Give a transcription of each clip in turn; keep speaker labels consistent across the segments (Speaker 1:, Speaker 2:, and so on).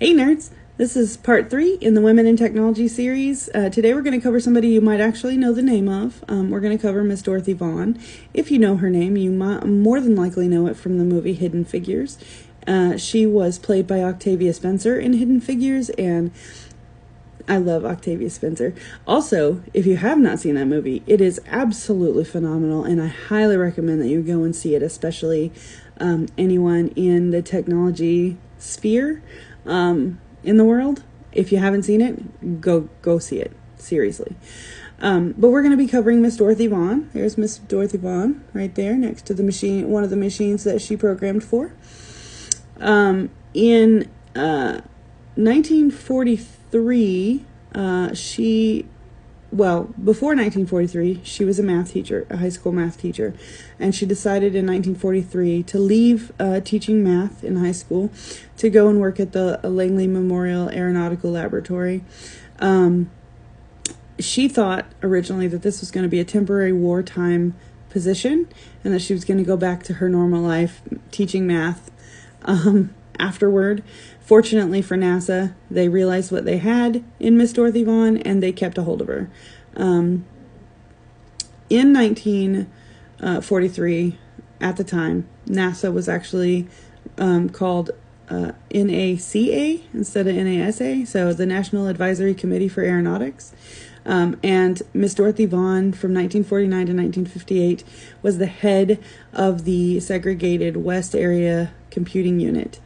Speaker 1: Hey nerds, this is part 3 in the Women in Technology series. Today we're going to cover somebody you might actually know the name of. We're going to cover Miss Dorothy Vaughan. If you know her name, you might more than likely know it from the movie Hidden Figures. She was played by Octavia Spencer in Hidden Figures, and I love Octavia Spencer. Also, if you have not seen that movie, it is absolutely phenomenal, and I highly recommend that you go and see it, especially anyone in the technology sphere in the world. If you haven't seen it, go see it, seriously. But we're going to be covering Miss Dorothy Vaughan. There's Miss Dorothy Vaughan right there next to the machine, one of the machines that she programmed for. In 1943, before 1943, she was a math teacher, a high school math teacher, and she decided in 1943 to leave teaching math in high school to go and work at the Langley Memorial Aeronautical Laboratory. She thought originally that this was going to be a temporary wartime position and that she was going to go back to her normal life teaching math afterward. Fortunately for NASA, they realized what they had in Miss Dorothy Vaughan, and they kept a hold of her. In 1943, at the time, NASA was actually called NACA instead of NASA, so the National Advisory Committee for Aeronautics. And Miss Dorothy Vaughan, from 1949 to 1958, was the head of the segregated West Area Computing Unit.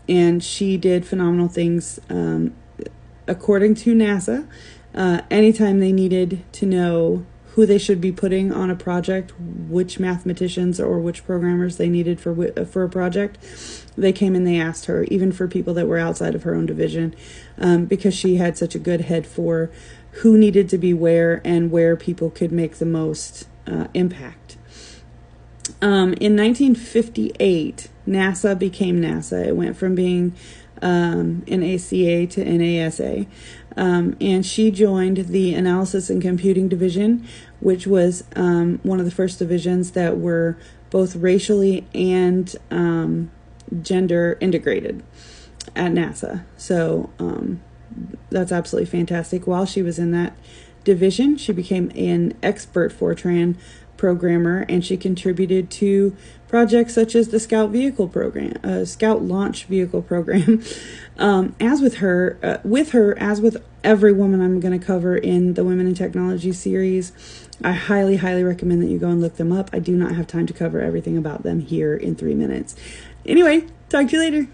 Speaker 1: And she did phenomenal things. According to NASA, anytime they needed to know who they should be putting on a project, which mathematicians or which programmers they needed for a project, they came and they asked her, even for people that were outside of her own division, because she had such a good head for who needed to be where and where people could make the most impact. In 1958, NASA became NASA. It went from being NACA to NASA. And she joined the Analysis and Computing Division, which was one of the first divisions that were both racially and gender integrated at NASA. So that's absolutely fantastic. While she was in that division, she became an expert Fortran programmer, and she contributed to projects such as the Scout Vehicle Program, Scout Launch Vehicle Program. As with her, as with every woman I'm going to cover in the Women in Technology series, I highly, highly recommend that you go and look them up. I do not have time to cover everything about them here in 3 minutes. Anyway, talk to you later.